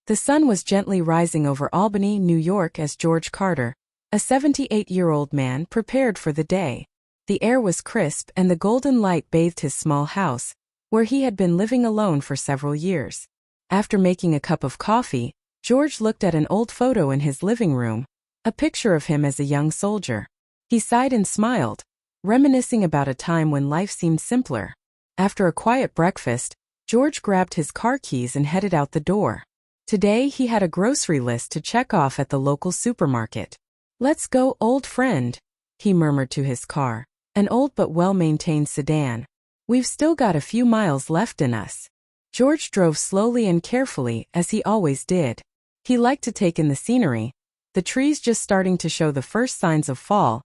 The sun was gently rising over Albany, New York as George Carter, a 78-year-old man, prepared for the day. The air was crisp and the golden light bathed his small house, where he had been living alone for several years. After making a cup of coffee, George looked at an old photo in his living room, a picture of him as a young soldier. He sighed and smiled, reminiscing about a time when life seemed simpler. After a quiet breakfast, George grabbed his car keys and headed out the door. Today he had a grocery list to check off at the local supermarket. "Let's go, old friend," he murmured to his car, an old but well-maintained sedan. "We've still got a few miles left in us." George drove slowly and carefully, as he always did. He liked to take in the scenery, the trees just starting to show the first signs of fall,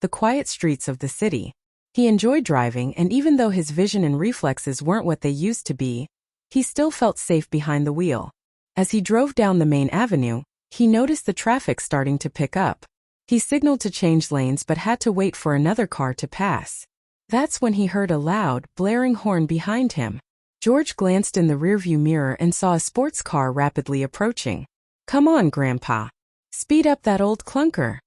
the quiet streets of the city. He enjoyed driving, and even though his vision and reflexes weren't what they used to be, he still felt safe behind the wheel. As he drove down the main avenue, he noticed the traffic starting to pick up. He signaled to change lanes but had to wait for another car to pass. That's when he heard a loud, blaring horn behind him. George glanced in the rearview mirror and saw a sports car rapidly approaching. "Come on, Grandpa. Speed up that old clunker,"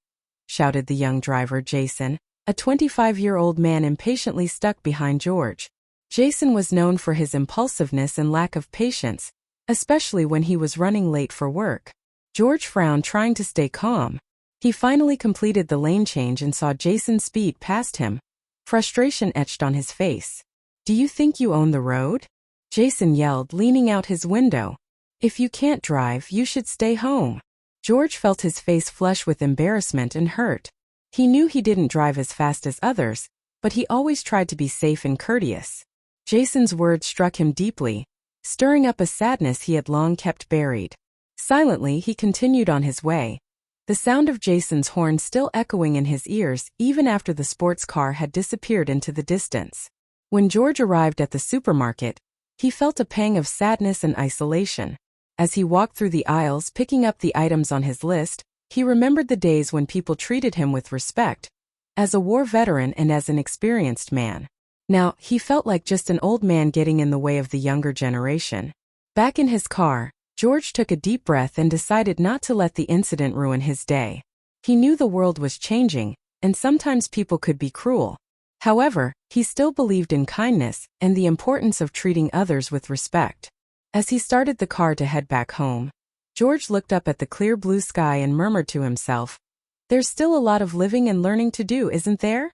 shouted the young driver, Jason, a 25-year-old man impatiently stuck behind George. Jason was known for his impulsiveness and lack of patience, especially when he was running late for work. George frowned, trying to stay calm. He finally completed the lane change and saw Jason speed past him. Frustration etched on his face. "Do you think you own the road?" Jason yelled, leaning out his window. "If you can't drive, you should stay home." George felt his face flush with embarrassment and hurt. He knew he didn't drive as fast as others, but he always tried to be safe and courteous. Jason's words struck him deeply, stirring up a sadness he had long kept buried. Silently, he continued on his way, the sound of Jason's horn still echoing in his ears even after the sports car had disappeared into the distance. When George arrived at the supermarket, he felt a pang of sadness and isolation. As he walked through the aisles picking up the items on his list, he remembered the days when people treated him with respect, as a war veteran and as an experienced man. Now, he felt like just an old man getting in the way of the younger generation. Back in his car, George took a deep breath and decided not to let the incident ruin his day. He knew the world was changing, and sometimes people could be cruel. However, he still believed in kindness and the importance of treating others with respect. As he started the car to head back home, George looked up at the clear blue sky and murmured to himself, "There's still a lot of living and learning to do, isn't there?"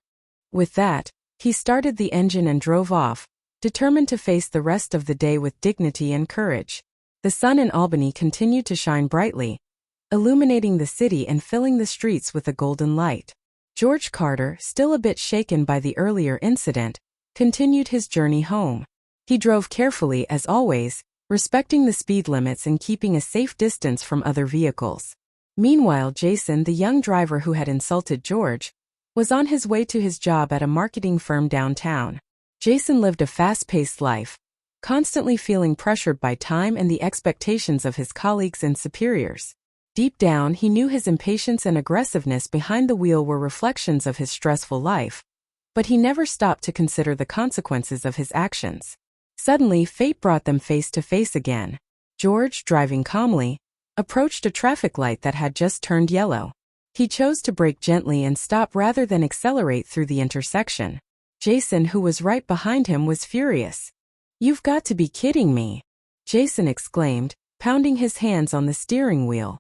With that, he started the engine and drove off, determined to face the rest of the day with dignity and courage. The sun in Albany continued to shine brightly, illuminating the city and filling the streets with a golden light. George Carter, still a bit shaken by the earlier incident, continued his journey home. He drove carefully as always, respecting the speed limits and keeping a safe distance from other vehicles. Meanwhile, Jason, the young driver who had insulted George, was on his way to his job at a marketing firm downtown. Jason lived a fast-paced life, constantly feeling pressured by time and the expectations of his colleagues and superiors. Deep down, he knew his impatience and aggressiveness behind the wheel were reflections of his stressful life, but he never stopped to consider the consequences of his actions. Suddenly, fate brought them face to face again. George, driving calmly, approached a traffic light that had just turned yellow. He chose to brake gently and stop rather than accelerate through the intersection. Jason, who was right behind him, was furious. "You've got to be kidding me," Jason exclaimed, pounding his hands on the steering wheel.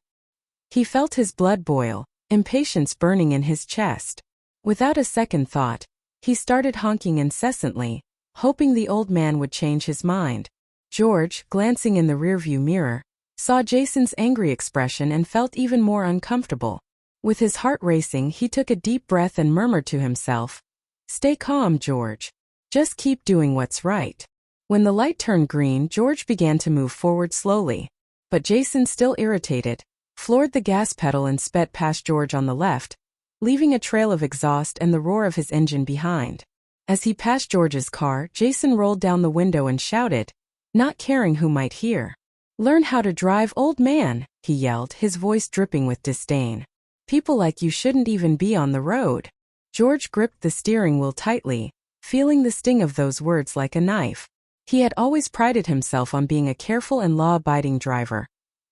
He felt his blood boil, impatience burning in his chest. Without a second thought, he started honking incessantly, hoping the old man would change his mind. George, glancing in the rearview mirror, saw Jason's angry expression and felt even more uncomfortable. With his heart racing, he took a deep breath and murmured to himself, "Stay calm, George. Just keep doing what's right." When the light turned green, George began to move forward slowly. But Jason, still irritated, floored the gas pedal and sped past George on the left, leaving a trail of exhaust and the roar of his engine behind. As he passed George's car, Jason rolled down the window and shouted, not caring who might hear. "Learn how to drive, old man," he yelled, his voice dripping with disdain. "People like you shouldn't even be on the road." George gripped the steering wheel tightly, feeling the sting of those words like a knife. He had always prided himself on being a careful and law-abiding driver,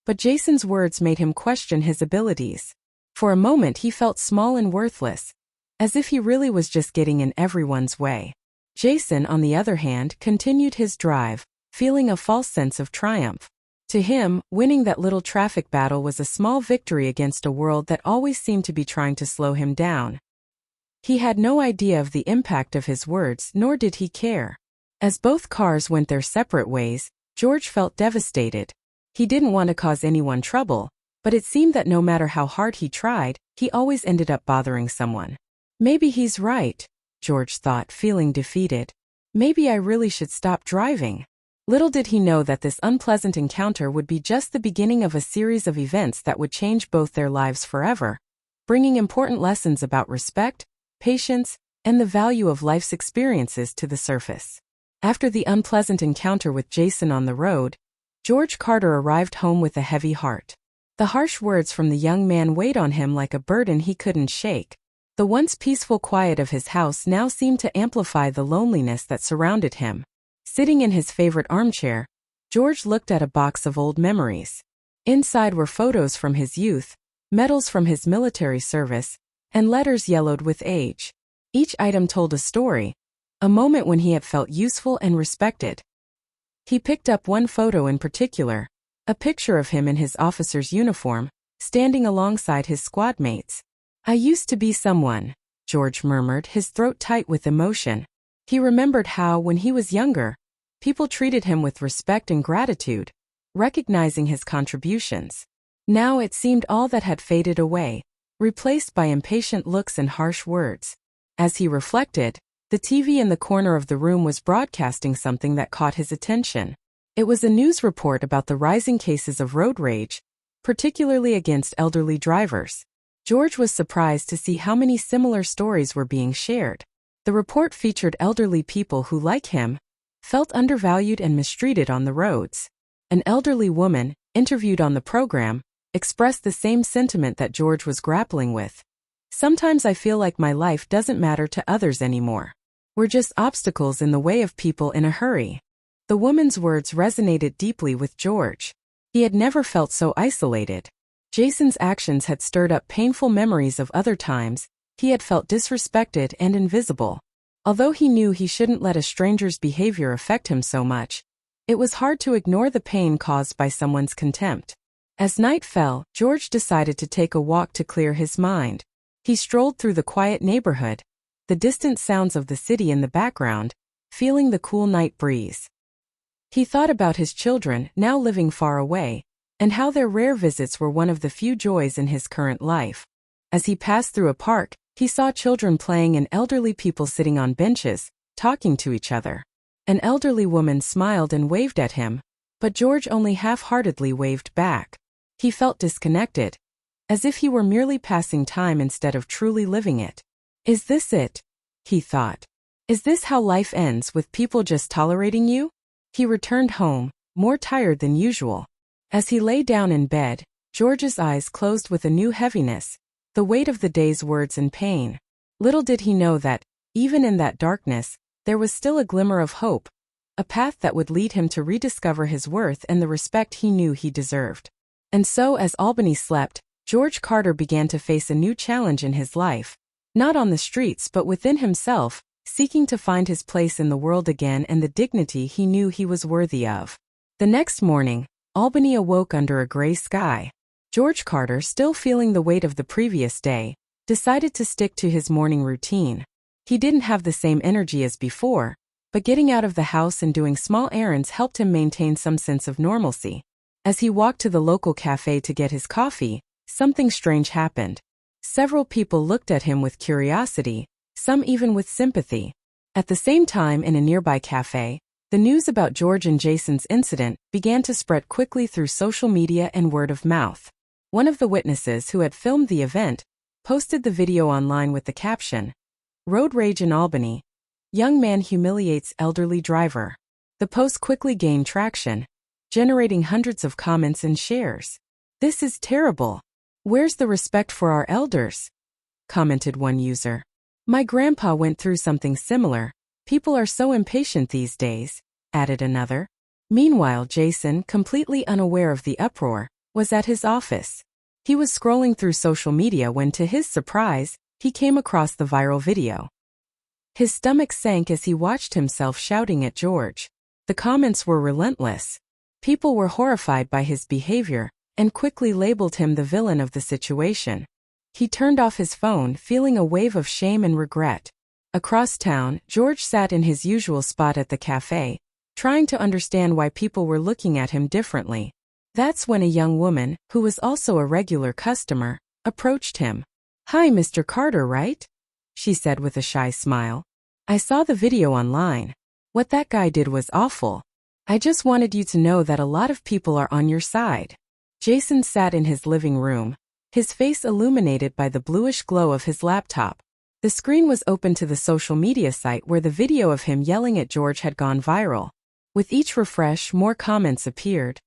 But Jason's words made him question his abilities. For a moment he felt small and worthless, as if he really was just getting in everyone's way. Jason, on the other hand, continued his drive, feeling a false sense of triumph. To him, winning that little traffic battle was a small victory against a world that always seemed to be trying to slow him down. He had no idea of the impact of his words, nor did he care. As both cars went their separate ways, George felt devastated. He didn't want to cause anyone trouble, but it seemed that no matter how hard he tried, he always ended up bothering someone. Maybe he's right, George thought, feeling defeated. Maybe I really should stop driving. Little did he know that this unpleasant encounter would be just the beginning of a series of events that would change both their lives forever, bringing important lessons about respect, patience, and the value of life's experiences to the surface. After the unpleasant encounter with Jason on the road, George Carter arrived home with a heavy heart. The harsh words from the young man weighed on him like a burden he couldn't shake. The once peaceful quiet of his house now seemed to amplify the loneliness that surrounded him. Sitting in his favorite armchair, George looked at a box of old memories. Inside were photos from his youth, medals from his military service, and letters yellowed with age. Each item told a story, a moment when he had felt useful and respected. He picked up one photo in particular, a picture of him in his officer's uniform, standing alongside his squad mates. "I used to be someone," George murmured, his throat tight with emotion. He remembered how, when he was younger, people treated him with respect and gratitude, recognizing his contributions. Now it seemed all that had faded away, replaced by impatient looks and harsh words. As he reflected, the TV in the corner of the room was broadcasting something that caught his attention. It was a news report about the rising cases of road rage, particularly against elderly drivers. George was surprised to see how many similar stories were being shared. The report featured elderly people who, like him, felt undervalued and mistreated on the roads. An elderly woman, interviewed on the program, expressed the same sentiment that George was grappling with. "Sometimes I feel like my life doesn't matter to others anymore. We're just obstacles in the way of people in a hurry." The woman's words resonated deeply with George. He had never felt so isolated. Jason's actions had stirred up painful memories of other times he had felt disrespected and invisible. Although he knew he shouldn't let a stranger's behavior affect him so much, it was hard to ignore the pain caused by someone's contempt. As night fell, George decided to take a walk to clear his mind. He strolled through the quiet neighborhood, the distant sounds of the city in the background, feeling the cool night breeze. He thought about his children, now living far away, and how their rare visits were one of the few joys in his current life. As he passed through a park, he saw children playing and elderly people sitting on benches, talking to each other. An elderly woman smiled and waved at him, but George only half-heartedly waved back. He felt disconnected, as if he were merely passing time instead of truly living it. "Is this it?" he thought. "Is this how life ends, with people just tolerating you?" He returned home, more tired than usual. As he lay down in bed, George's eyes closed with a new heaviness, the weight of the day's words and pain. Little did he know that, even in that darkness, there was still a glimmer of hope, a path that would lead him to rediscover his worth and the respect he knew he deserved. And so, as Albany slept, George Carter began to face a new challenge in his life, not on the streets but within himself, seeking to find his place in the world again and the dignity he knew he was worthy of. The next morning, Albany awoke under a gray sky. George Carter, still feeling the weight of the previous day, decided to stick to his morning routine. He didn't have the same energy as before, but getting out of the house and doing small errands helped him maintain some sense of normalcy. As he walked to the local cafe to get his coffee, something strange happened. Several people looked at him with curiosity, some even with sympathy. At the same time, in a nearby cafe, the news about George and Jason's incident began to spread quickly through social media and word of mouth. One of the witnesses who had filmed the event posted the video online with the caption, "Road rage in Albany. Young man humiliates elderly driver." The post quickly gained traction, generating hundreds of comments and shares. "This is terrible. Where's the respect for our elders?" commented one user. "My grandpa went through something similar. People are so impatient these days," added another. Meanwhile, Jason, completely unaware of the uproar, was at his office. He was scrolling through social media when, to his surprise, he came across the viral video. His stomach sank as he watched himself shouting at George. The comments were relentless. People were horrified by his behavior and quickly labeled him the villain of the situation. He turned off his phone, feeling a wave of shame and regret. Across town, George sat in his usual spot at the cafe, trying to understand why people were looking at him differently. That's when a young woman, who was also a regular customer, approached him. "Hi, Mr. Carter, right?" she said with a shy smile. "I saw the video online. What that guy did was awful. I just wanted you to know that a lot of people are on your side." Jason sat in his living room, his face illuminated by the bluish glow of his laptop. The screen was open to the social media site where the video of him yelling at George had gone viral. With each refresh, more comments appeared,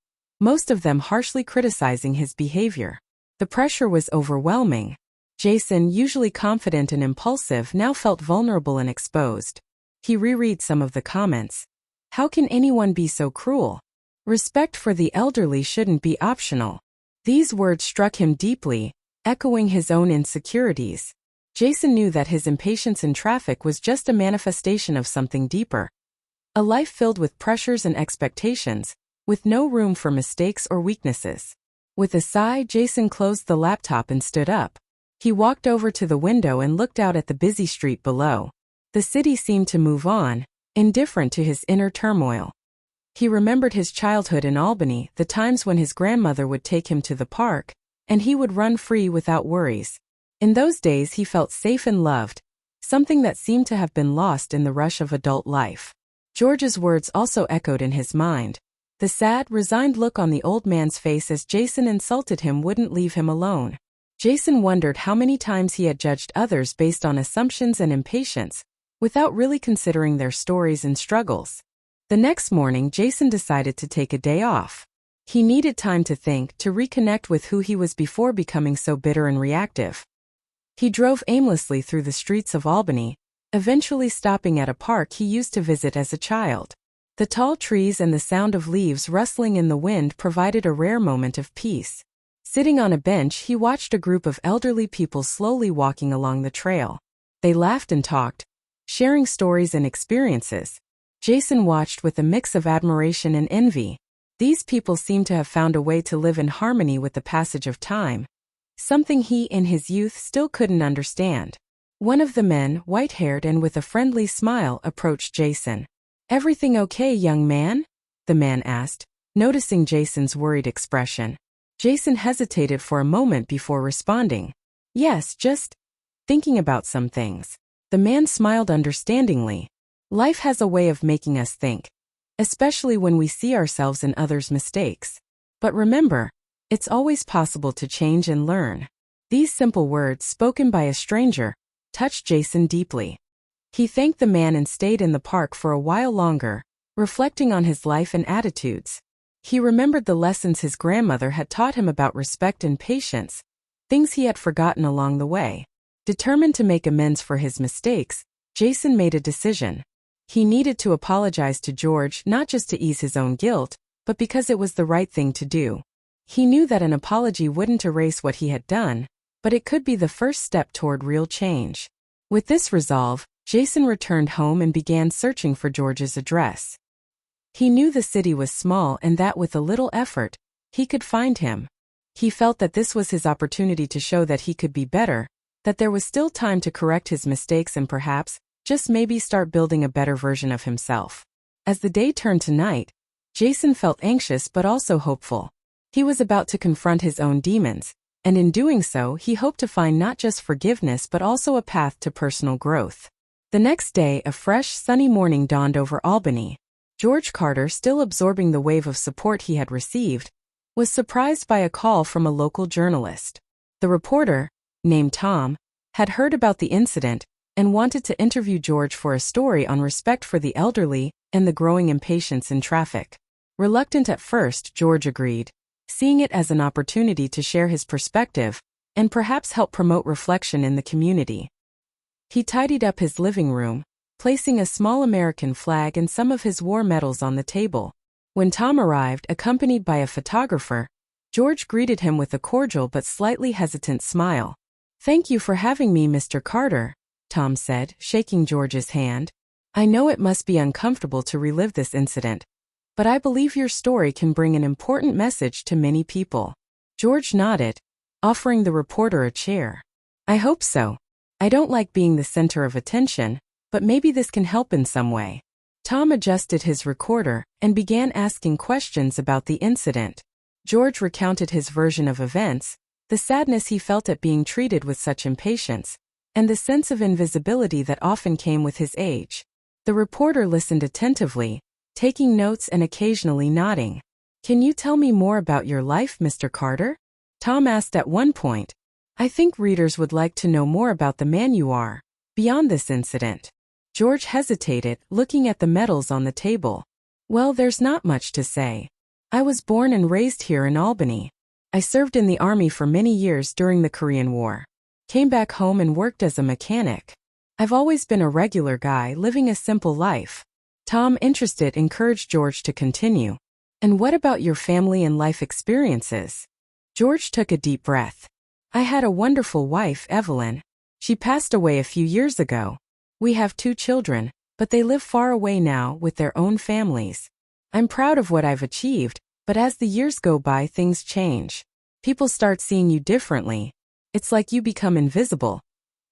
most of them harshly criticizing his behavior. The pressure was overwhelming. Jason, usually confident and impulsive, now felt vulnerable and exposed. He reread some of the comments. "How can anyone be so cruel? Respect for the elderly shouldn't be optional." These words struck him deeply, echoing his own insecurities. Jason knew that his impatience in traffic was just a manifestation of something deeper. A life filled with pressures and expectations, with no room for mistakes or weaknesses. With a sigh, Jason closed the laptop and stood up. He walked over to the window and looked out at the busy street below. The city seemed to move on, indifferent to his inner turmoil. He remembered his childhood in Albany, the times when his grandmother would take him to the park, and he would run free without worries. In those days he felt safe and loved, something that seemed to have been lost in the rush of adult life. George's words also echoed in his mind. The sad, resigned look on the old man's face as Jason insulted him wouldn't leave him alone. Jason wondered how many times he had judged others based on assumptions and impatience, without really considering their stories and struggles. The next morning, Jason decided to take a day off. He needed time to think, to reconnect with who he was before becoming so bitter and reactive. He drove aimlessly through the streets of Albany, eventually stopping at a park he used to visit as a child. The tall trees and the sound of leaves rustling in the wind provided a rare moment of peace. Sitting on a bench, he watched a group of elderly people slowly walking along the trail. They laughed and talked, sharing stories and experiences. Jason watched with a mix of admiration and envy. These people seemed to have found a way to live in harmony with the passage of time, something he in his youth still couldn't understand. One of the men, white-haired and with a friendly smile, approached Jason. "Everything okay, young man?" the man asked, noticing Jason's worried expression. Jason hesitated for a moment before responding. "Yes, just thinking about some things." The man smiled understandingly. Life has a way of making us think, especially when we see ourselves in others' mistakes. But remember, it's always possible to change and learn. These simple words, spoken by a stranger, touched Jason deeply. He thanked the man and stayed in the park for a while longer, reflecting on his life and attitudes. He remembered the lessons his grandmother had taught him about respect and patience, things he had forgotten along the way. Determined to make amends for his mistakes, Jason made a decision. He needed to apologize to George, not just to ease his own guilt, but because it was the right thing to do. He knew that an apology wouldn't erase what he had done, but it could be the first step toward real change. With this resolve, Jason returned home and began searching for George's address. He knew the city was small and that with a little effort, he could find him. He felt that this was his opportunity to show that he could be better, that there was still time to correct his mistakes and perhaps, just maybe, start building a better version of himself. As the day turned to night, Jason felt anxious but also hopeful. He was about to confront his own demons, and in doing so, he hoped to find not just forgiveness but also a path to personal growth. The next day, a fresh, sunny morning dawned over Albany. George Carter, still absorbing the wave of support he had received, was surprised by a call from a local journalist. The reporter, named Tom, had heard about the incident and wanted to interview George for a story on respect for the elderly and the growing impatience in traffic. Reluctant at first, George agreed, seeing it as an opportunity to share his perspective and perhaps help promote reflection in the community. He tidied up his living room, placing a small American flag and some of his war medals on the table. When Tom arrived, accompanied by a photographer, George greeted him with a cordial but slightly hesitant smile. "Thank you for having me, Mr. Carter," Tom said, shaking George's hand. "I know it must be uncomfortable to relive this incident, but I believe your story can bring an important message to many people." George nodded, offering the reporter a chair. "I hope so. I don't like being the center of attention, but maybe this can help in some way." Tom adjusted his recorder and began asking questions about the incident. George recounted his version of events, the sadness he felt at being treated with such impatience, and the sense of invisibility that often came with his age. The reporter listened attentively, taking notes and occasionally nodding. "Can you tell me more about your life, Mr. Carter?" Tom asked at one point. "I think readers would like to know more about the man you are, beyond this incident." George hesitated, looking at the medals on the table. "Well, there's not much to say. I was born and raised here in Albany. I served in the Army for many years during the Korean War. Came back home and worked as a mechanic. I've always been a regular guy living a simple life." Tom, interested, encouraged George to continue. "And what about your family and life experiences?" George took a deep breath. "I had a wonderful wife, Evelyn. She passed away a few years ago. We have 2 children, but they live far away now with their own families. I'm proud of what I've achieved, but as the years go by, things change. People start seeing you differently. It's like you become invisible.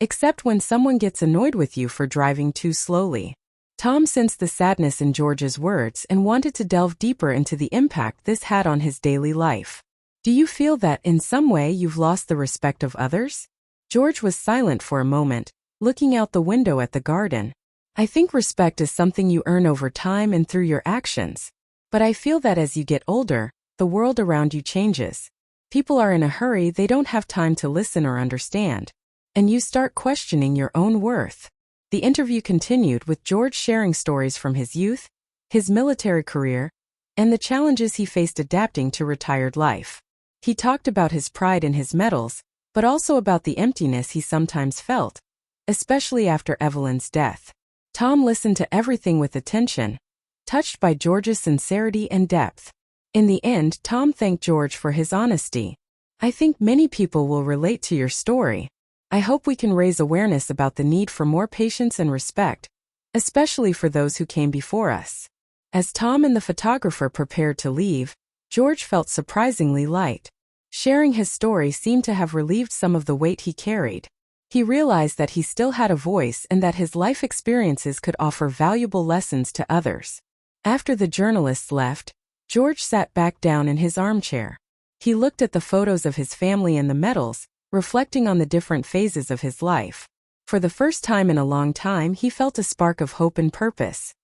Except when someone gets annoyed with you for driving too slowly." Tom sensed the sadness in George's words and wanted to delve deeper into the impact this had on his daily life. "Do you feel that, in some way, you've lost the respect of others?" George was silent for a moment, looking out the window at the garden. "I think respect is something you earn over time and through your actions. But I feel that as you get older, the world around you changes. People are in a hurry, they don't have time to listen or understand. And you start questioning your own worth." The interview continued, with George sharing stories from his youth, his military career, and the challenges he faced adapting to retired life. He talked about his pride in his medals, but also about the emptiness he sometimes felt, especially after Evelyn's death. Tom listened to everything with attention, touched by George's sincerity and depth. In the end, Tom thanked George for his honesty. "I think many people will relate to your story. I hope we can raise awareness about the need for more patience and respect, especially for those who came before us." As Tom and the photographer prepared to leave, George felt surprisingly light. Sharing his story seemed to have relieved some of the weight he carried. He realized that he still had a voice and that his life experiences could offer valuable lessons to others. After the journalists left, George sat back down in his armchair. He looked at the photos of his family and the medals, reflecting on the different phases of his life. For the first time in a long time, he felt a spark of hope and purpose.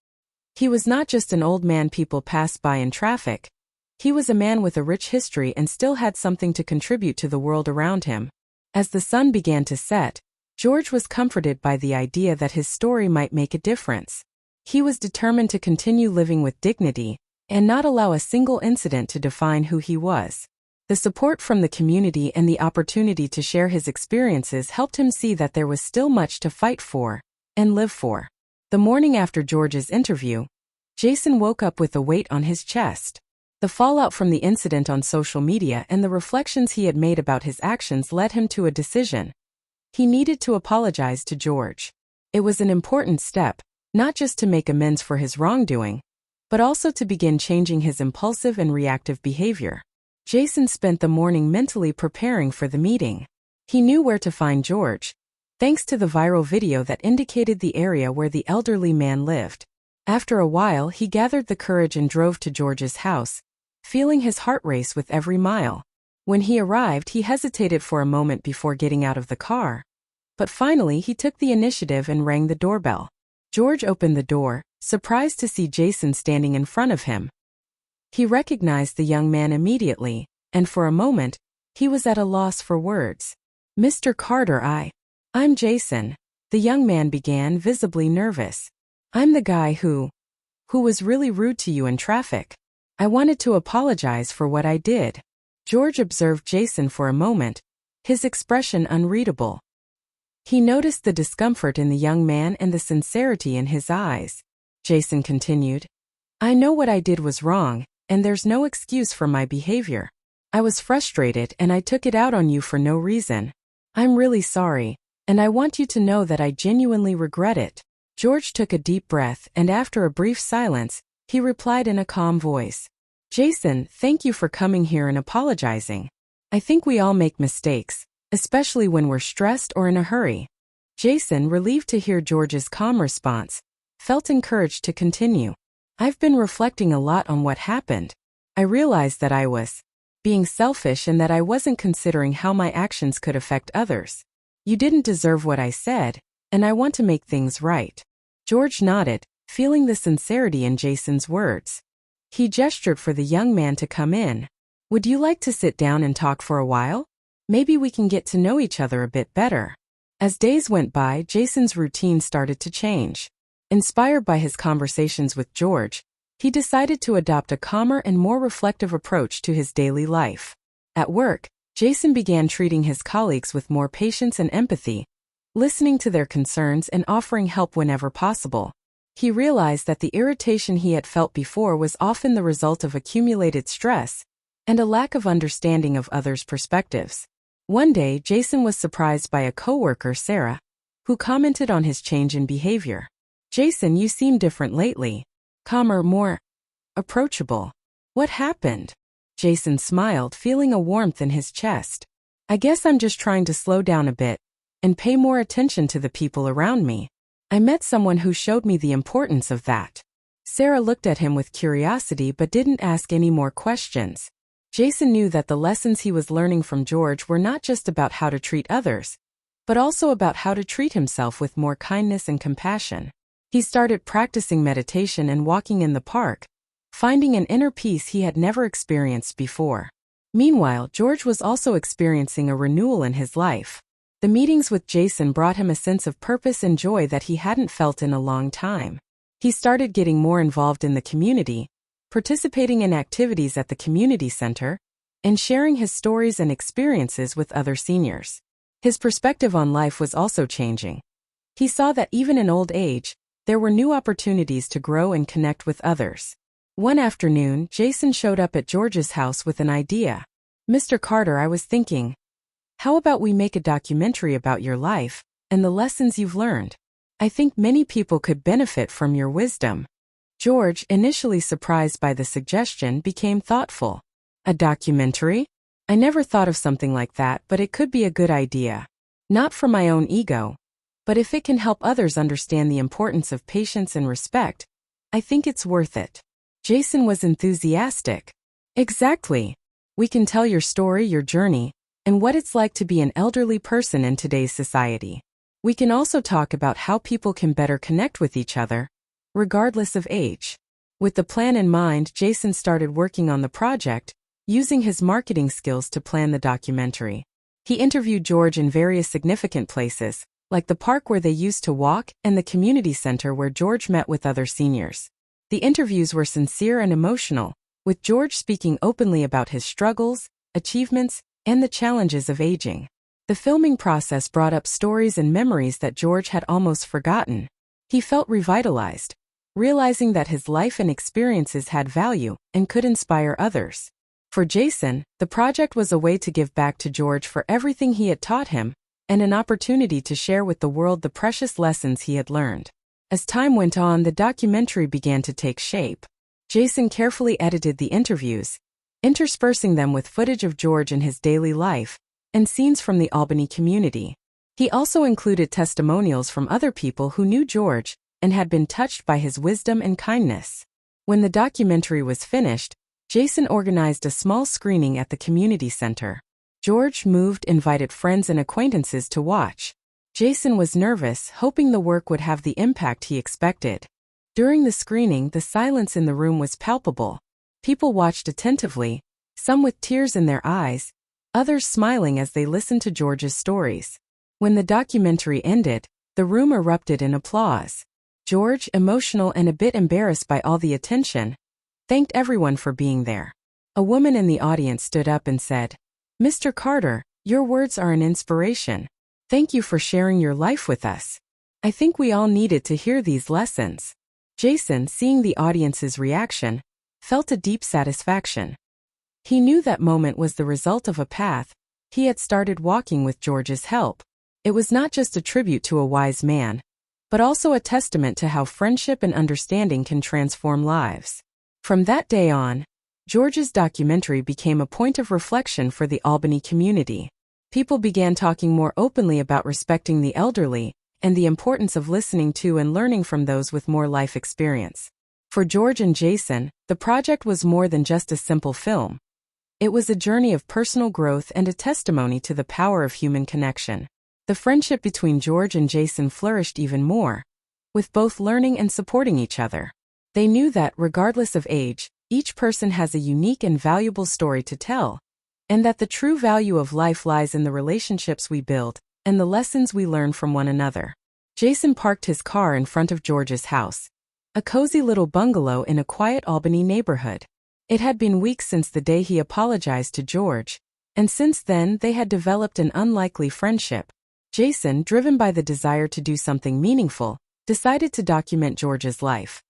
He was not just an old man people passed by in traffic. He was a man with a rich history and still had something to contribute to the world around him. As the sun began to set, George was comforted by the idea that his story might make a difference. He was determined to continue living with dignity and not allow a single incident to define who he was. The support from the community and the opportunity to share his experiences helped him see that there was still much to fight for and live for. The morning after George's interview, Jason woke up with a weight on his chest. The fallout from the incident on social media and the reflections he had made about his actions led him to a decision. He needed to apologize to George. It was an important step, not just to make amends for his wrongdoing, but also to begin changing his impulsive and reactive behavior. Jason spent the morning mentally preparing for the meeting. He knew where to find George, thanks to the viral video that indicated the area where the elderly man lived. After a while, he gathered the courage and drove to George's house, feeling his heart race with every mile. When he arrived, he hesitated for a moment before getting out of the car. But finally, he took the initiative and rang the doorbell. George opened the door, surprised to see Jason standing in front of him. He recognized the young man immediately, and for a moment, he was at a loss for words. "Mr. Carter, I'm Jason," the young man began, visibly nervous. "I'm the guy who was really rude to you in traffic. I wanted to apologize for what I did." George observed Jason for a moment, his expression unreadable. He noticed the discomfort in the young man and the sincerity in his eyes. Jason continued, "I know what I did was wrong, and there's no excuse for my behavior. I was frustrated and I took it out on you for no reason. I'm really sorry, and I want you to know that I genuinely regret it." George took a deep breath and after a brief silence, he replied in a calm voice. "Jason, thank you for coming here and apologizing. I think we all make mistakes, especially when we're stressed or in a hurry." Jason, relieved to hear George's calm response, felt encouraged to continue. "I've been reflecting a lot on what happened. I realized that I was being selfish and that I wasn't considering how my actions could affect others. You didn't deserve what I said, and I want to make things right." George nodded, feeling the sincerity in Jason's words. He gestured for the young man to come in. "Would you like to sit down and talk for a while? Maybe we can get to know each other a bit better." As days went by, Jason's routine started to change. Inspired by his conversations with George, he decided to adopt a calmer and more reflective approach to his daily life. At work, Jason began treating his colleagues with more patience and empathy, listening to their concerns and offering help whenever possible. He realized that the irritation he had felt before was often the result of accumulated stress and a lack of understanding of others' perspectives. One day, Jason was surprised by a coworker, Sarah, who commented on his change in behavior. "Jason, you seem different lately. Calmer, more approachable. What happened?" Jason smiled, feeling a warmth in his chest. "I guess I'm just trying to slow down a bit and pay more attention to the people around me. I met someone who showed me the importance of that." Sarah looked at him with curiosity but didn't ask any more questions. Jason knew that the lessons he was learning from George were not just about how to treat others, but also about how to treat himself with more kindness and compassion. He started practicing meditation and walking in the park, finding an inner peace he had never experienced before. Meanwhile, George was also experiencing a renewal in his life. The meetings with Jason brought him a sense of purpose and joy that he hadn't felt in a long time. He started getting more involved in the community, participating in activities at the community center, and sharing his stories and experiences with other seniors. His perspective on life was also changing. He saw that even in old age, there were new opportunities to grow and connect with others. One afternoon, Jason showed up at George's house with an idea. "Mr. Carter, I was thinking, how about we make a documentary about your life and the lessons you've learned? I think many people could benefit from your wisdom." George, initially surprised by the suggestion, became thoughtful. "A documentary? I never thought of something like that, but it could be a good idea. Not for my own ego, but if it can help others understand the importance of patience and respect, I think it's worth it." Jason was enthusiastic. "Exactly. We can tell your story, your journey, and what it's like to be an elderly person in today's society. We can also talk about how people can better connect with each other, regardless of age." With the plan in mind, Jason started working on the project, using his marketing skills to plan the documentary. He interviewed George in various significant places, like the park where they used to walk and the community center where George met with other seniors. The interviews were sincere and emotional, with George speaking openly about his struggles, achievements, and the challenges of aging. The filming process brought up stories and memories that George had almost forgotten. He felt revitalized, realizing that his life and experiences had value and could inspire others. For Jason, the project was a way to give back to George for everything he had taught him, and an opportunity to share with the world the precious lessons he had learned. As time went on, the documentary began to take shape. Jason carefully edited the interviews, interspersing them with footage of George in his daily life and scenes from the Albany community. He also included testimonials from other people who knew George and had been touched by his wisdom and kindness. When the documentary was finished, Jason organized a small screening at the community center. George moved, invited friends and acquaintances to watch. Jason was nervous, hoping the work would have the impact he expected. During the screening, the silence in the room was palpable. People watched attentively, some with tears in their eyes, others smiling as they listened to George's stories. When the documentary ended, the room erupted in applause. George, emotional and a bit embarrassed by all the attention, thanked everyone for being there. A woman in the audience stood up and said, "Mr. Carter, your words are an inspiration. Thank you for sharing your life with us. I think we all needed to hear these lessons." Jason, seeing the audience's reaction, felt a deep satisfaction. He knew that moment was the result of a path he had started walking with George's help. It was not just a tribute to a wise man, but also a testament to how friendship and understanding can transform lives. From that day on, George's documentary became a point of reflection for the Albany community. People began talking more openly about respecting the elderly and the importance of listening to and learning from those with more life experience. For George and Jason, the project was more than just a simple film. It was a journey of personal growth and a testimony to the power of human connection. The friendship between George and Jason flourished even more, with both learning and supporting each other. They knew that, regardless of age, each person has a unique and valuable story to tell, and that the true value of life lies in the relationships we build and the lessons we learn from one another. Jason parked his car in front of George's house, a cozy little bungalow in a quiet Albany neighborhood. It had been weeks since the day he apologized to George, and since then they had developed an unlikely friendship. Jason, driven by the desire to do something meaningful, decided to document George's life.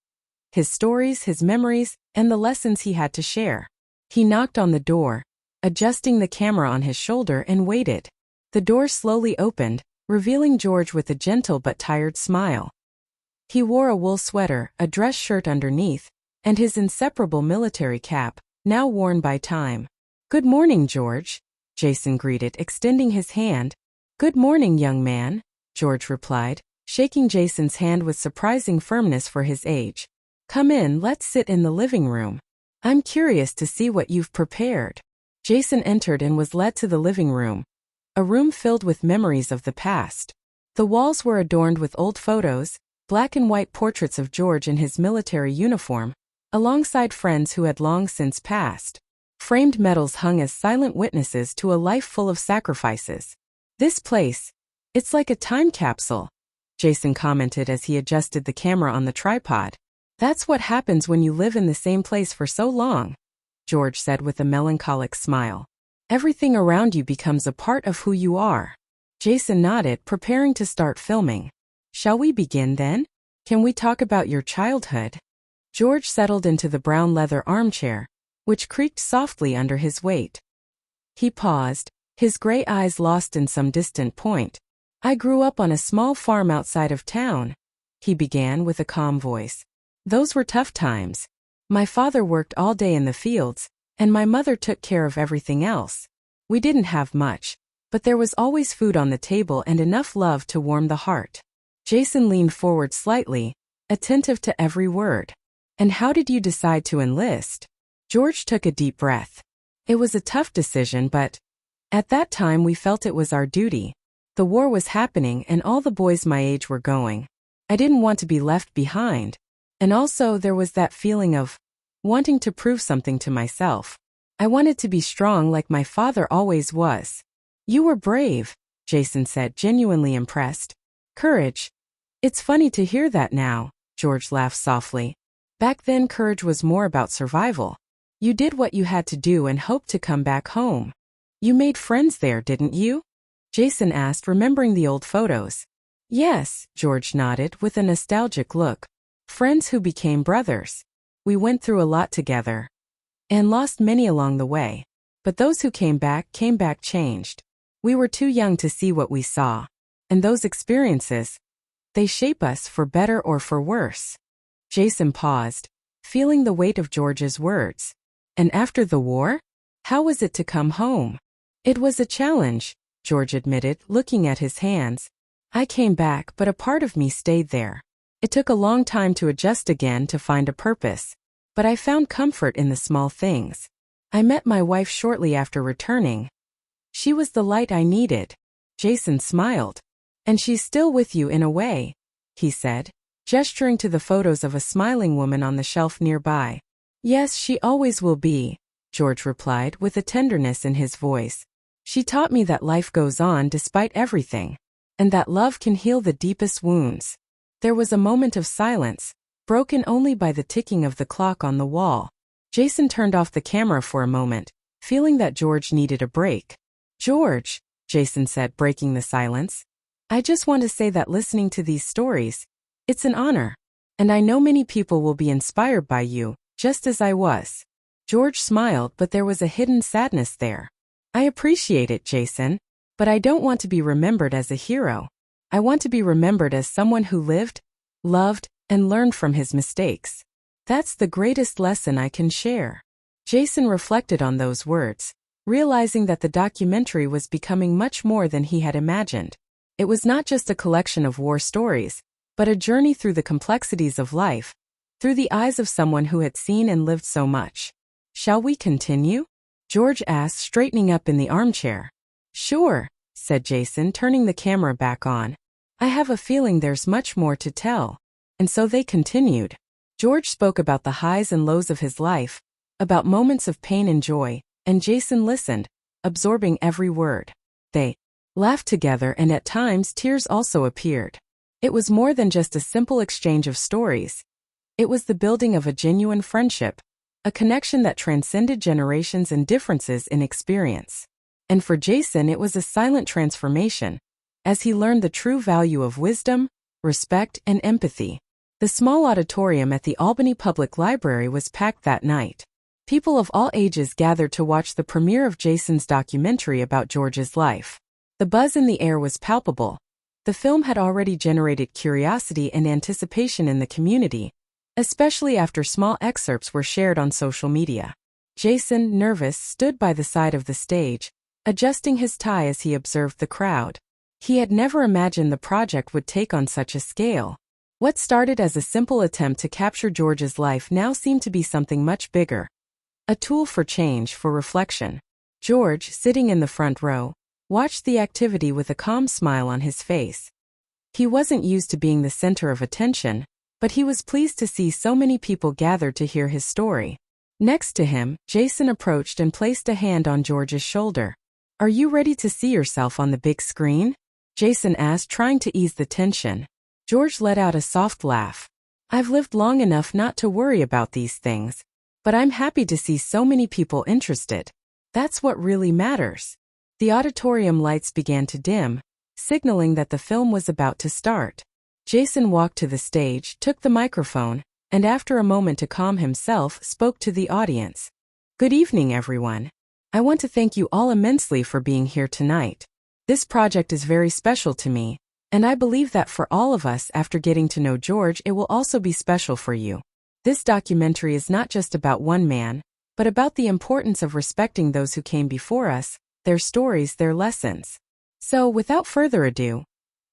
His stories, his memories, and the lessons he had to share. He knocked on the door, adjusting the camera on his shoulder, and waited. The door slowly opened, revealing George with a gentle but tired smile. He wore a wool sweater, a dress shirt underneath, and his inseparable military cap, now worn by time. "Good morning, George," Jason greeted, extending his hand. "Good morning, young man," George replied, shaking Jason's hand with surprising firmness for his age. "Come in, let's sit in the living room. I'm curious to see what you've prepared." Jason entered and was led to the living room, a room filled with memories of the past. The walls were adorned with old photos, black and white portraits of George in his military uniform, alongside friends who had long since passed. Framed medals hung as silent witnesses to a life full of sacrifices. "This place, it's like a time capsule," Jason commented as he adjusted the camera on the tripod. "That's what happens when you live in the same place for so long," George said with a melancholic smile. "Everything around you becomes a part of who you are." Jason nodded, preparing to start filming. "Shall we begin then? Can we talk about your childhood?" George settled into the brown leather armchair, which creaked softly under his weight. He paused, his gray eyes lost in some distant point. "I grew up on a small farm outside of town," he began with a calm voice. "Those were tough times. My father worked all day in the fields, and my mother took care of everything else. We didn't have much, but there was always food on the table and enough love to warm the heart." Jason leaned forward slightly, attentive to every word. "And how did you decide to enlist?" George took a deep breath. "It was a tough decision, but at that time we felt it was our duty. The war was happening and all the boys my age were going. I didn't want to be left behind. And also there was that feeling of wanting to prove something to myself. I wanted to be strong like my father always was." "You were brave," Jason said, genuinely impressed. "Courage. It's funny to hear that now," George laughed softly. "Back then courage was more about survival. You did what you had to do and hoped to come back home. You made friends there, didn't you?" Jason asked, remembering the old photos. "Yes," George nodded with a nostalgic look. "Friends who became brothers. We went through a lot together and lost many along the way. But those who came back changed. We were too young to see what we saw. And those experiences, they shape us for better or for worse." Jason paused, feeling the weight of George's words. "And after the war? How was it to come home?" "It was a challenge," George admitted, looking at his hands. "I came back, but a part of me stayed there. It took a long time to adjust again, to find a purpose. But I found comfort in the small things. I met my wife shortly after returning. She was the light I needed." Jason smiled. "And she's still with you in a way," he said, gesturing to the photos of a smiling woman on the shelf nearby. "Yes, she always will be," George replied with a tenderness in his voice. "She taught me that life goes on despite everything, and that love can heal the deepest wounds." There was a moment of silence, broken only by the ticking of the clock on the wall. Jason turned off the camera for a moment, feeling that George needed a break. "George," Jason said, breaking the silence, "I just want to say that listening to these stories, it's an honor. And I know many people will be inspired by you, just as I was." George smiled, but there was a hidden sadness there. I appreciate it, Jason, but I don't want to be remembered as a hero. I want to be remembered as someone who lived, loved, and learned from his mistakes. That's the greatest lesson I can share. Jason reflected on those words, realizing that the documentary was becoming much more than he had imagined. It was not just a collection of war stories, but a journey through the complexities of life, through the eyes of someone who had seen and lived so much. Shall we continue? George asked, straightening up in the armchair. Sure, said Jason, turning the camera back on. I have a feeling there's much more to tell. And so they continued. George spoke about the highs and lows of his life, about moments of pain and joy, and Jason listened, absorbing every word. They laughed together, and at times tears also appeared. It was more than just a simple exchange of stories. It was the building of a genuine friendship, a connection that transcended generations and differences in experience. And for Jason, it was a silent transformation, as he learned the true value of wisdom, respect, and empathy. The small auditorium at the Albany Public Library was packed that night. People of all ages gathered to watch the premiere of Jason's documentary about George's life. The buzz in the air was palpable. The film had already generated curiosity and anticipation in the community, especially after small excerpts were shared on social media. Jason, nervous, stood by the side of the stage, adjusting his tie as he observed the crowd. He had never imagined the project would take on such a scale. What started as a simple attempt to capture George's life now seemed to be something much bigger. A tool for change, for reflection. George, sitting in the front row, watched the activity with a calm smile on his face. He wasn't used to being the center of attention, but he was pleased to see so many people gathered to hear his story. Next to him, Jason approached and placed a hand on George's shoulder. Are you ready to see yourself on the big screen? Jason asked, trying to ease the tension. George let out a soft laugh. I've lived long enough not to worry about these things, but I'm happy to see so many people interested. That's what really matters. The auditorium lights began to dim, signaling that the film was about to start. Jason walked to the stage, took the microphone, and after a moment to calm himself, spoke to the audience. Good evening, everyone. I want to thank you all immensely for being here tonight. This project is very special to me, and I believe that for all of us, after getting to know George, it will also be special for you. This documentary is not just about one man, but about the importance of respecting those who came before us, their stories, their lessons. So, without further ado,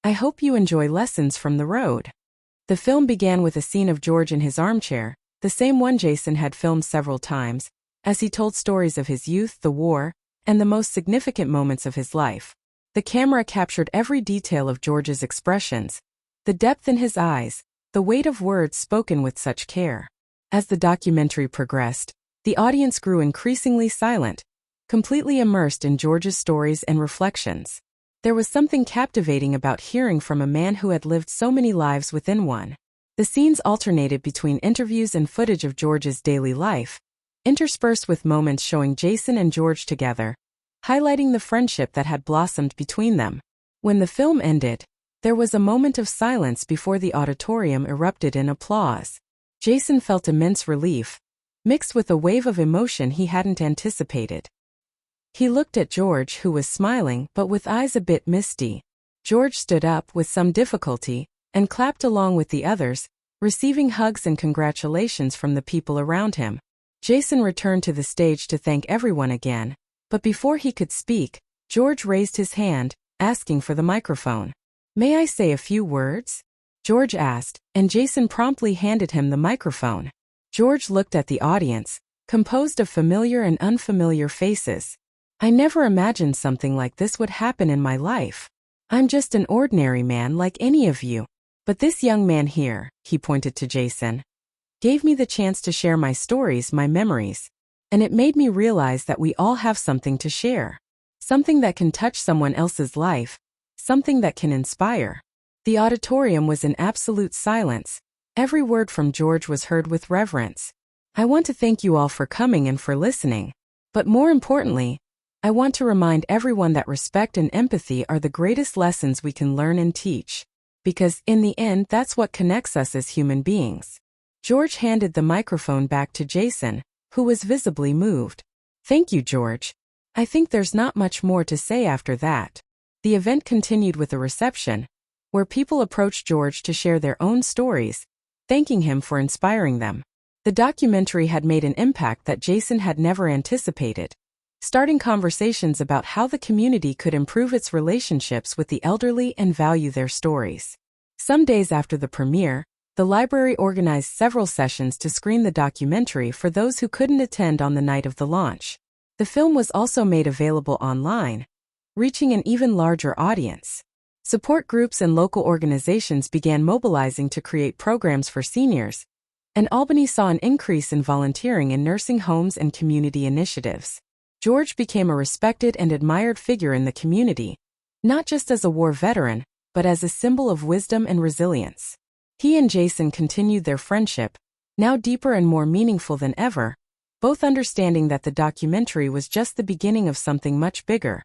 I hope you enjoy Lessons from the Road. The film began with a scene of George in his armchair, the same one Jason had filmed several times, as he told stories of his youth, the war, and the most significant moments of his life. The camera captured every detail of George's expressions, the depth in his eyes, the weight of words spoken with such care. As the documentary progressed, the audience grew increasingly silent, completely immersed in George's stories and reflections. There was something captivating about hearing from a man who had lived so many lives within one. The scenes alternated between interviews and footage of George's daily life, interspersed with moments showing Jason and George together, highlighting the friendship that had blossomed between them. When the film ended, there was a moment of silence before the auditorium erupted in applause. Jason felt immense relief, mixed with a wave of emotion he hadn't anticipated. He looked at George, who was smiling but with eyes a bit misty. George stood up with some difficulty and clapped along with the others, receiving hugs and congratulations from the people around him. Jason returned to the stage to thank everyone again, but before he could speak, George raised his hand, asking for the microphone. May I say a few words? George asked, and Jason promptly handed him the microphone. George looked at the audience, composed of familiar and unfamiliar faces. I never imagined something like this would happen in my life. I'm just an ordinary man like any of you. But this young man here, he pointed to Jason, gave me the chance to share my stories, my memories. And it made me realize that we all have something to share. Something that can touch someone else's life. Something that can inspire. The auditorium was in absolute silence. Every word from George was heard with reverence. I want to thank you all for coming and for listening. But more importantly, I want to remind everyone that respect and empathy are the greatest lessons we can learn and teach. Because, in the end, that's what connects us as human beings. George handed the microphone back to Jason, who was visibly moved. "Thank you, George. I think there's not much more to say after that." The event continued with a reception, where people approached George to share their own stories, thanking him for inspiring them. The documentary had made an impact that Jason had never anticipated, starting conversations about how the community could improve its relationships with the elderly and value their stories. Some days after the premiere, the library organized several sessions to screen the documentary for those who couldn't attend on the night of the launch. The film was also made available online, reaching an even larger audience. Support groups and local organizations began mobilizing to create programs for seniors, and Albany saw an increase in volunteering in nursing homes and community initiatives. George became a respected and admired figure in the community, not just as a war veteran, but as a symbol of wisdom and resilience. He and Jason continued their friendship, now deeper and more meaningful than ever, both understanding that the documentary was just the beginning of something much bigger.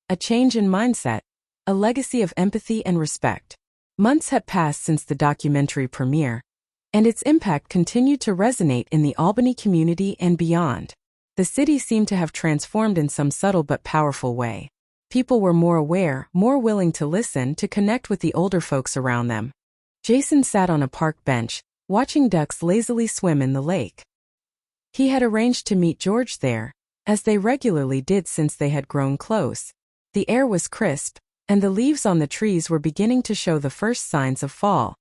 A change in mindset, a legacy of empathy and respect. Months had passed since the documentary premiere, and its impact continued to resonate in the Albany community and beyond. The city seemed to have transformed in some subtle but powerful way. People were more aware, more willing to listen, to connect with the older folks around them. Jason sat on a park bench, watching ducks lazily swim in the lake. He had arranged to meet George there, as they regularly did since they had grown close. The air was crisp, and the leaves on the trees were beginning to show the first signs of fall.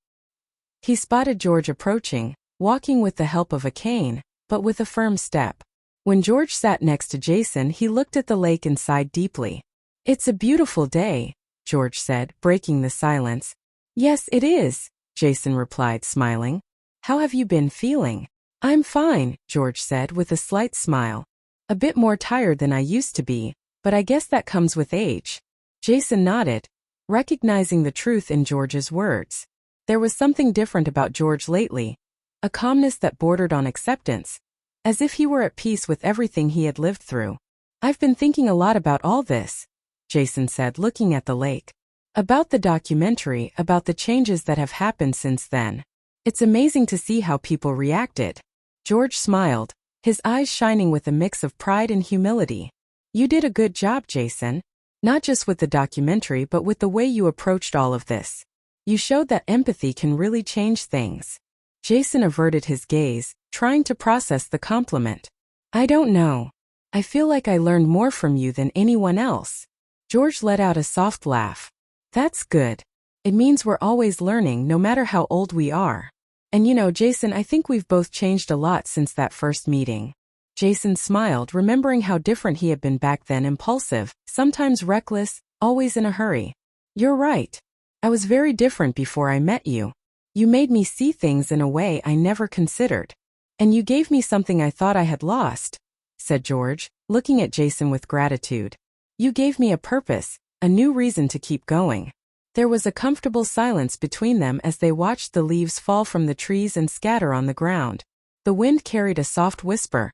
He spotted George approaching, walking with the help of a cane, but with a firm step. When George sat next to Jason, he looked at the lake and sighed deeply. "It's a beautiful day," George said, breaking the silence. "Yes, it is," Jason replied, smiling. "How have you been feeling?" "I'm fine," George said with a slight smile. "A bit more tired than I used to be, but I guess that comes with age." Jason nodded, recognizing the truth in George's words. There was something different about George lately, a calmness that bordered on acceptance, as if he were at peace with everything he had lived through. "I've been thinking a lot about all this," Jason said, looking at the lake. "About the documentary, about the changes that have happened since then. It's amazing to see how people reacted." George smiled, his eyes shining with a mix of pride and humility. "You did a good job, Jason. Not just with the documentary but with the way you approached all of this. You showed that empathy can really change things." Jason averted his gaze, trying to process the compliment. "I don't know. I feel like I learned more from you than anyone else." George let out a soft laugh. "That's good. It means we're always learning, no matter how old we are. And you know, Jason, I think we've both changed a lot since that first meeting." Jason smiled, remembering how different he had been back then, impulsive, sometimes reckless, always in a hurry. "You're right. I was very different before I met you. You made me see things in a way I never considered. And you gave me something I thought I had lost," said George, looking at Jason with gratitude. "You gave me a purpose, a new reason to keep going." There was a comfortable silence between them as they watched the leaves fall from the trees and scatter on the ground. The wind carried a soft whisper,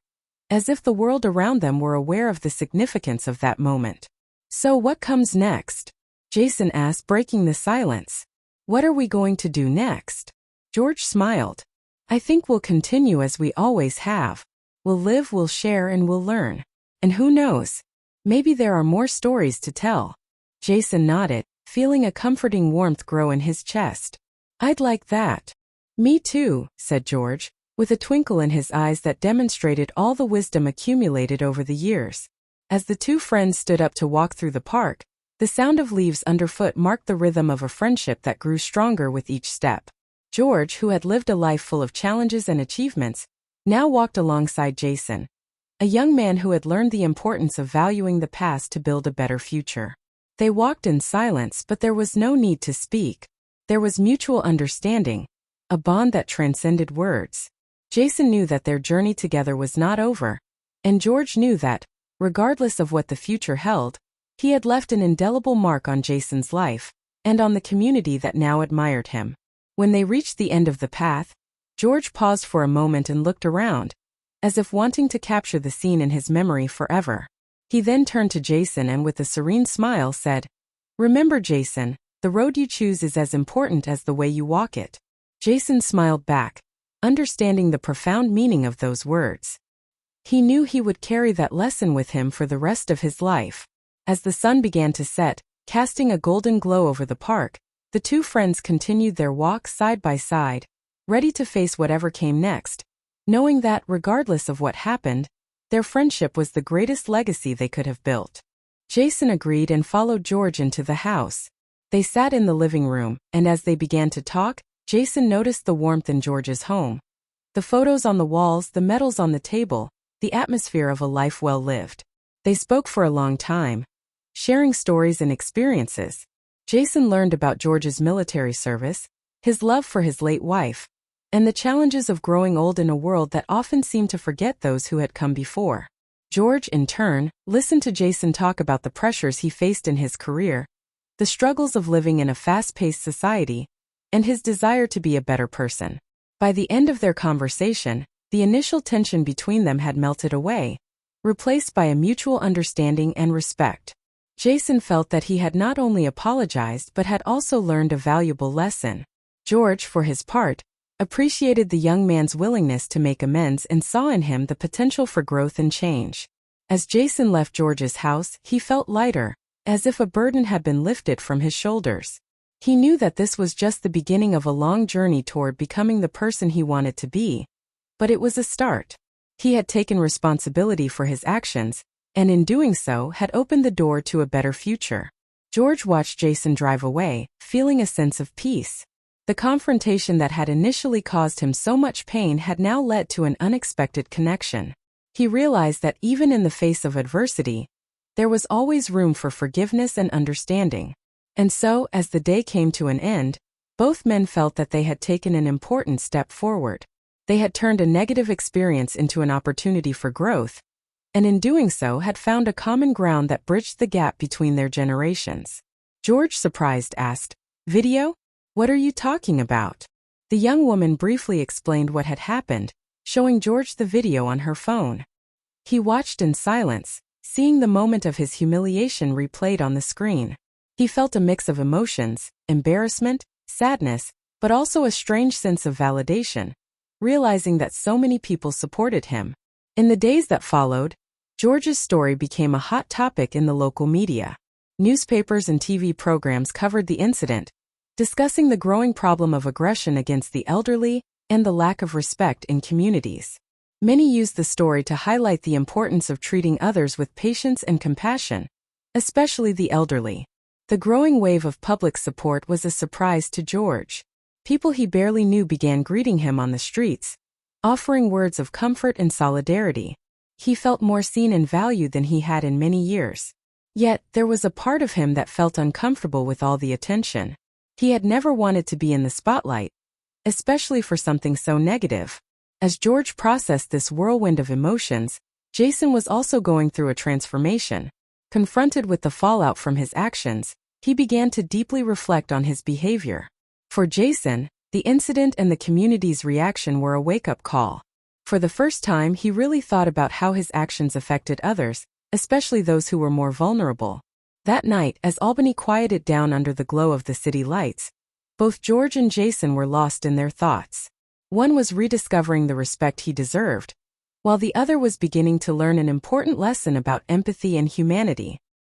as if the world around them were aware of the significance of that moment. "So what comes next?" Jason asked, breaking the silence. "What are we going to do next?" George smiled. "I think we'll continue as we always have. We'll live, we'll share, and we'll learn. And who knows? Maybe there are more stories to tell." Jason nodded, feeling a comforting warmth grow in his chest. "I'd like that." "Me too," said George, with a twinkle in his eyes that demonstrated all the wisdom accumulated over the years. As the two friends stood up to walk through the park, the sound of leaves underfoot marked the rhythm of a friendship that grew stronger with each step. George, who had lived a life full of challenges and achievements, now walked alongside Jason, a young man who had learned the importance of valuing the past to build a better future. They walked in silence, but there was no need to speak. There was mutual understanding, a bond that transcended words. Jason knew that their journey together was not over, and George knew that, regardless of what the future held, he had left an indelible mark on Jason's life, and on the community that now admired him. When they reached the end of the path, George paused for a moment and looked around, as if wanting to capture the scene in his memory forever. He then turned to Jason and with a serene smile said, "Remember, Jason, the road you choose is as important as the way you walk it." Jason smiled back, understanding the profound meaning of those words. He knew he would carry that lesson with him for the rest of his life. As the sun began to set, casting a golden glow over the park, the two friends continued their walk side by side, ready to face whatever came next, knowing that, regardless of what happened, their friendship was the greatest legacy they could have built. Jason agreed and followed George into the house. They sat in the living room, and as they began to talk, Jason noticed the warmth in George's home. The photos on the walls, the medals on the table, the atmosphere of a life well lived. They spoke for a long time, sharing stories and experiences. Jason learned about George's military service, his love for his late wife, and the challenges of growing old in a world that often seemed to forget those who had come before. George, in turn, listened to Jason talk about the pressures he faced in his career, the struggles of living in a fast-paced society, and his desire to be a better person. By the end of their conversation, the initial tension between them had melted away, replaced by a mutual understanding and respect. Jason felt that he had not only apologized but had also learned a valuable lesson. George, for his part, appreciated the young man's willingness to make amends and saw in him the potential for growth and change. As Jason left George's house, he felt lighter, as if a burden had been lifted from his shoulders. He knew that this was just the beginning of a long journey toward becoming the person he wanted to be. But it was a start. He had taken responsibility for his actions, and in doing so had opened the door to a better future. George watched Jason drive away, feeling a sense of peace. The confrontation that had initially caused him so much pain had now led to an unexpected connection. He realized that even in the face of adversity, there was always room for forgiveness and understanding. And so, as the day came to an end, both men felt that they had taken an important step forward. They had turned a negative experience into an opportunity for growth, and in doing so had found a common ground that bridged the gap between their generations. George, surprised, asked, "Video? What are you talking about?" The young woman briefly explained what had happened, showing George the video on her phone. He watched in silence, seeing the moment of his humiliation replayed on the screen. He felt a mix of emotions, embarrassment, sadness, but also a strange sense of validation, realizing that so many people supported him. In the days that followed, George's story became a hot topic in the local media. Newspapers and TV programs covered the incident, discussing the growing problem of aggression against the elderly and the lack of respect in communities. Many used the story to highlight the importance of treating others with patience and compassion, especially the elderly. The growing wave of public support was a surprise to George. People he barely knew began greeting him on the streets, offering words of comfort and solidarity. He felt more seen and valued than he had in many years. Yet, there was a part of him that felt uncomfortable with all the attention. He had never wanted to be in the spotlight, especially for something so negative. As George processed this whirlwind of emotions, Jason was also going through a transformation. Confronted with the fallout from his actions, he began to deeply reflect on his behavior. For Jason, the incident and the community's reaction were a wake-up call. For the first time, he really thought about how his actions affected others, especially those who were more vulnerable. That night, as Albany quieted down under the glow of the city lights, both George and Jason were lost in their thoughts. One was rediscovering the respect he deserved, while the other was beginning to learn an important lesson about empathy and humanity.